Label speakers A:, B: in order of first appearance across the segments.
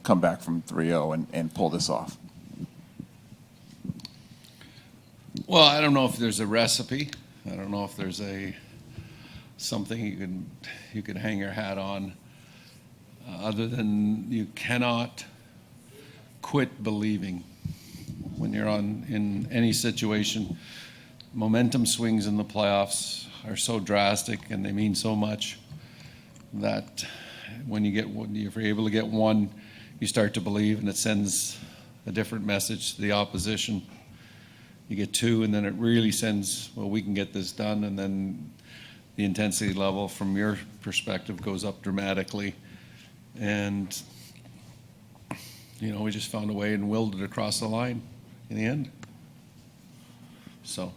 A: come back from 3-0 and pull this off?
B: Well, I don't know if there's a recipe. I don't know if there's something you can hang your hat on, other than you cannot quit believing when you're in any situation. Momentum swings in the playoffs are so drastic and they mean so much that when you're able to get one, you start to believe, and it sends a different message to the opposition. You get two, and then it really sends, well, we can get this done, and then the intensity level from your perspective goes up dramatically. And, we just found a way and willed it across the line in the end. So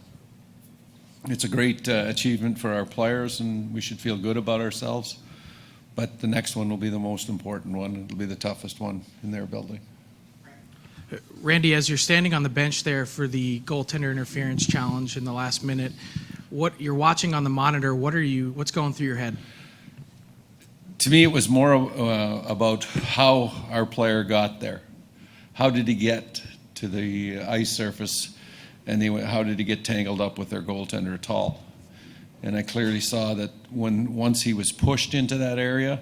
B: it's a great achievement for our players, and we should feel good about ourselves. But the next one will be the most important one. It'll be the toughest one in their building.
C: Randy, as you're standing on the bench there for the goaltender interference challenge in the last minute, what you're watching on the monitor, what's going through your head?
B: To me, it was more about how our player got there. How did he get to the ice surface, and how did he get tangled up with their goaltender at all? And I clearly saw that once he was pushed into that area,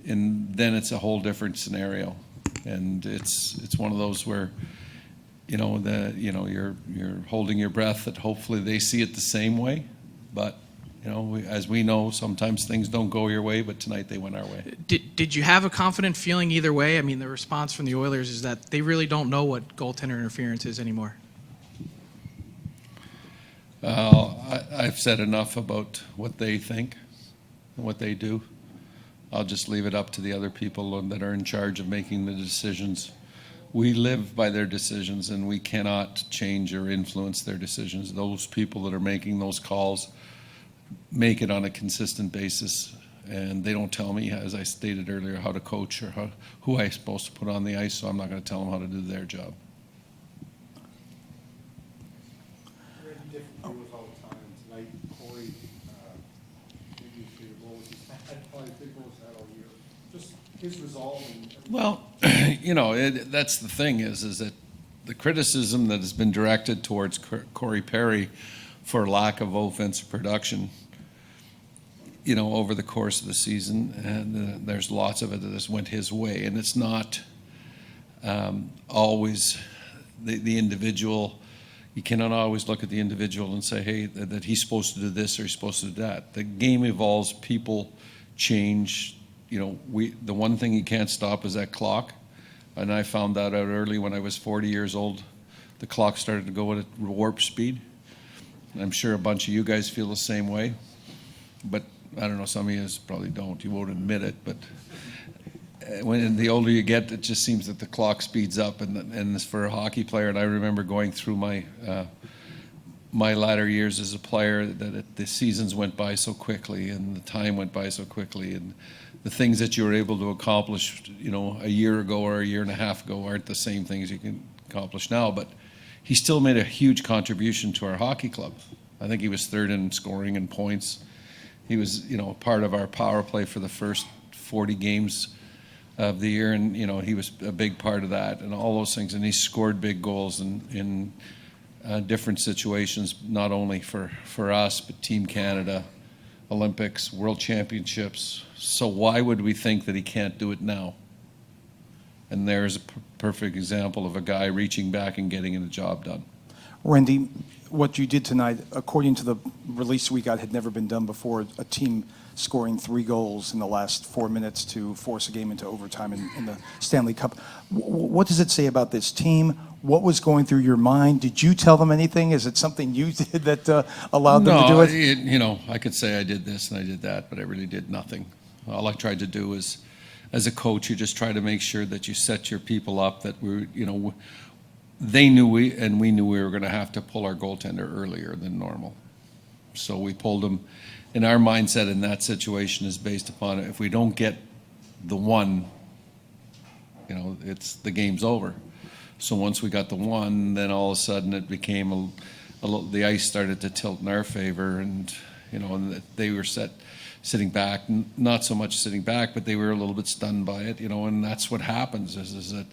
B: and then it's a whole different scenario. And it's one of those where, you're holding your breath that hopefully they see it the same way. But, as we know, sometimes things don't go your way, but tonight they went our way.
C: Did you have a confident feeling either way? I mean, the response from the Oilers is that they really don't know what goaltender interference is anymore.
B: I've said enough about what they think and what they do. I'll just leave it up to the other people that are in charge of making the decisions. We live by their decisions, and we cannot change or influence their decisions. Those people that are making those calls make it on a consistent basis, and they don't tell me, as I stated earlier, how to coach or who I'm supposed to put on the ice, so I'm not going to tell them how to do their job.
D: His resolve.
B: Well, that's the thing is that the criticism that has been directed towards Corey Perry for lack of offensive production, over the course of the season, and there's lots of it that has went his way, and it's not always the individual. You cannot always look at the individual and say, hey, that he's supposed to do this or he's supposed to do that. The game evolves, people change. The one thing you can't stop is that clock. And I found that out early when I was 40 years old. The clock started to go at warp speed. And I'm sure a bunch of you guys feel the same way. But I don't know, some of you probably don't. You won't admit it. But when the older you get, it just seems that the clock speeds up. And it's for a hockey player. And I remember going through my latter years as a player that the seasons went by so quickly and the time went by so quickly. And the things that you were able to accomplish, a year ago or a year and a half ago aren't the same things you can accomplish now. But he still made a huge contribution to our hockey club. I think he was third in scoring and points. He was, part of our power play for the first 40 games of the year, and he was a big part of that and all those things. And he scored big goals in different situations, not only for us, but Team Canada, Olympics, World Championships. So why would we think that he can't do it now? And there's a perfect example of a guy reaching back and getting the job done.
D: Randy, what you did tonight, according to the release we got, had never been done before. A team scoring 3 goals in the last 4 minutes to force a game into overtime in the Stanley Cup. What does it say about this team? What was going through your mind? Did you tell them anything? Is it something you did that allowed them to do it?
B: No, I could say I did this and I did that, but I really did nothing. All I tried to do is, as a coach, you just try to make sure that you set your people up, that they knew we knew we were going to have to pull our goaltender earlier than normal. So we pulled him. And our mindset in that situation is based upon, if we don't get the one, the game's over. So once we got the one, then all of a sudden it became the ice started to tilt in our favor, and and they were set sitting back, not so much sitting back, but they were a little bit stunned by it, and that's what happens is that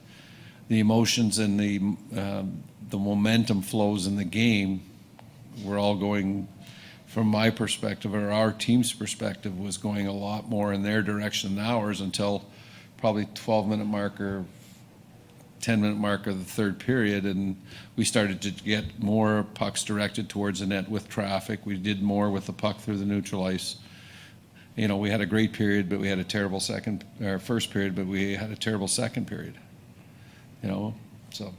B: the emotions and the momentum flows in the game. We're all going, from my perspective, or our team's perspective, was going a lot more in their direction than ours until probably 12-minute marker, 10-minute mark of the third period, and we started to get more pucks directed towards the net with traffic. We did more with the puck through the neutral ice. We had a great period, but we had a terrible first period, but we had a terrible second period. So.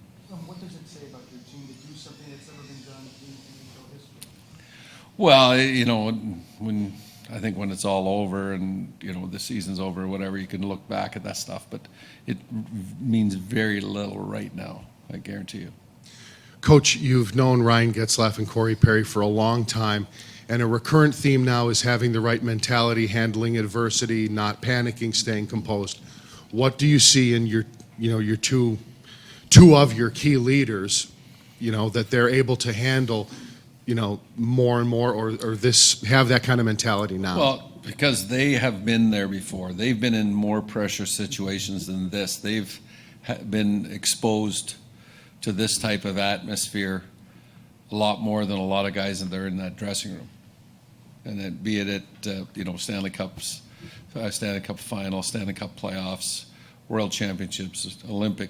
D: What does it say about your team to do something that's never been done in NHL history?
B: Well, when it's all over and the season's over or whatever, you can look back at that stuff, but it means very little right now, I guarantee you.
E: Coach, you've known Ryan Getzlaf and Corey Perry for a long time, and a recurrent theme now is having the right mentality, handling adversity, not panicking, staying composed. What do you see in your two of your key leaders, that they're able to handle, more and more, or have that kind of mentality now?
B: Well, because they have been there before. They've been in more pressure situations than this. They've been exposed to this type of atmosphere a lot more than a lot of guys that are in that dressing room. And then be it at Stanley Cups, Stanley Cup final, Stanley Cup playoffs, World Championships, Olympic,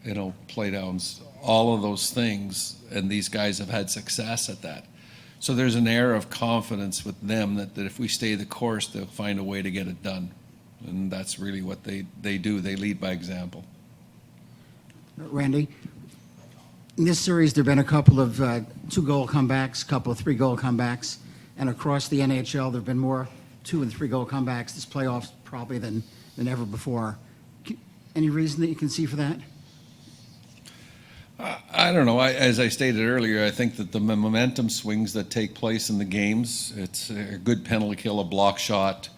B: playdowns, all of those things, and these guys have had success at that. So there's an air of confidence with them that if we stay the course, they'll find a way to get it done. And that's really what they do. They lead by example.
F: Randy, in this series, there have been a couple of 2-goal comebacks, a couple of 3-goal comebacks, and across the NHL, there have been more 2- and 3-goal comebacks this playoffs probably than ever before. Any reason that you can see for that?
B: I don't know. As I stated earlier, I think that the momentum swings that take place in the games, it's a good penalty kill, a block shot.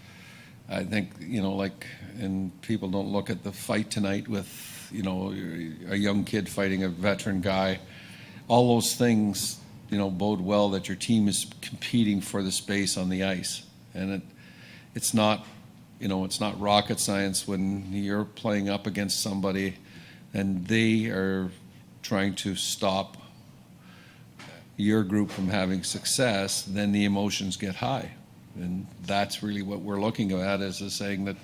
B: I think, and people don't look at the fight tonight with, a young kid fighting a veteran guy. All those things, bode well that your team is competing for the space on the ice. And it's not, it's not rocket science when you're playing up against somebody and they are trying to stop your group from having success, then the emotions get high. And that's really what we're looking at, is saying that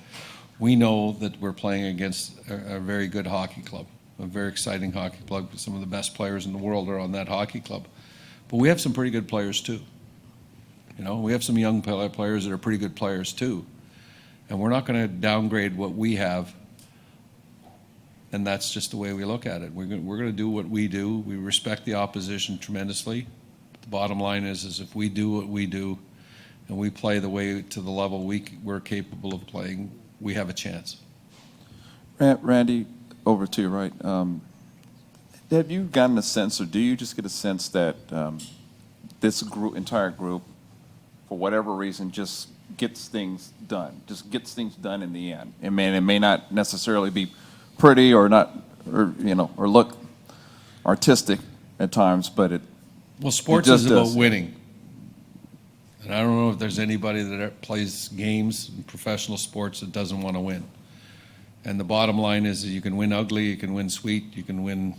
B: we know that we're playing against a very good hockey club, a very exciting hockey club. Some of the best players in the world are on that hockey club. But we have some pretty good players too. We have some young players that are pretty good players too. And we're not going to downgrade what we have. And that's just the way we look at it. We're going to do what we do. We respect the opposition tremendously. But the bottom line is if we do what we do and we play the way to the level we're capable of playing, we have a chance.
A: Randy, over to you, right? Have you gotten a sense, or do you just get a sense that this entire group, for whatever reason, just gets things done in the end? It may not necessarily be pretty or not, or look artistic at times, but
B: sports
A: just
B: is about
A: does.
B: winning. And I don't know if there's anybody that plays games in professional sports that doesn't want to win. And the bottom line is that you can win ugly, you can win sweet, you can win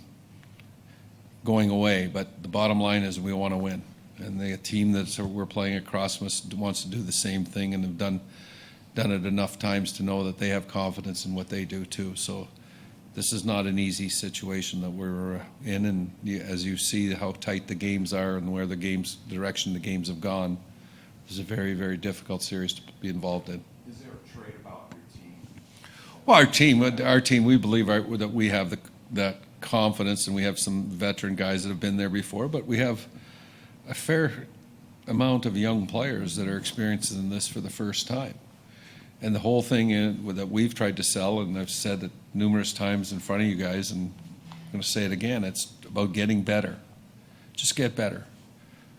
B: going away. But the bottom line is we want to win. And the team that we're playing across wants to do the same thing, and have done it enough times to know that they have confidence in what they do too. So this is not an easy situation that we're in. And as you see how tight the games are and where the direction the games have gone, this is a very, very difficult series to be involved in.
A: Is there a trait about your team?
B: Well, our team, we believe that we have that confidence, and we have some veteran guys that have been there before, but we have a fair amount of young players that are experiencing this for the first time. And the whole thing that we've tried to sell, and I've said it numerous times in front of you guys, and I'm going to say it again, it's about getting better. Just get better.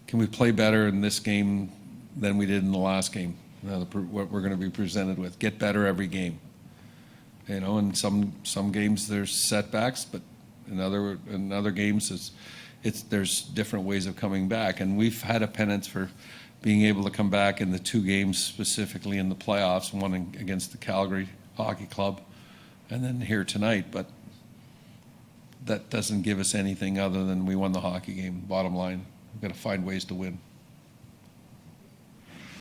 B: Can we play better in this game than we did in the last game? What we're going to be presented with. Get better every game. And some games there's setbacks, but in other games there's different ways of coming back. And we've had a penance for being able to come back in the 2 games specifically in the playoffs, one against the Calgary Hockey Club, and then here tonight. But that doesn't give us anything other than we won the hockey game. Bottom line, we've got to find ways to win.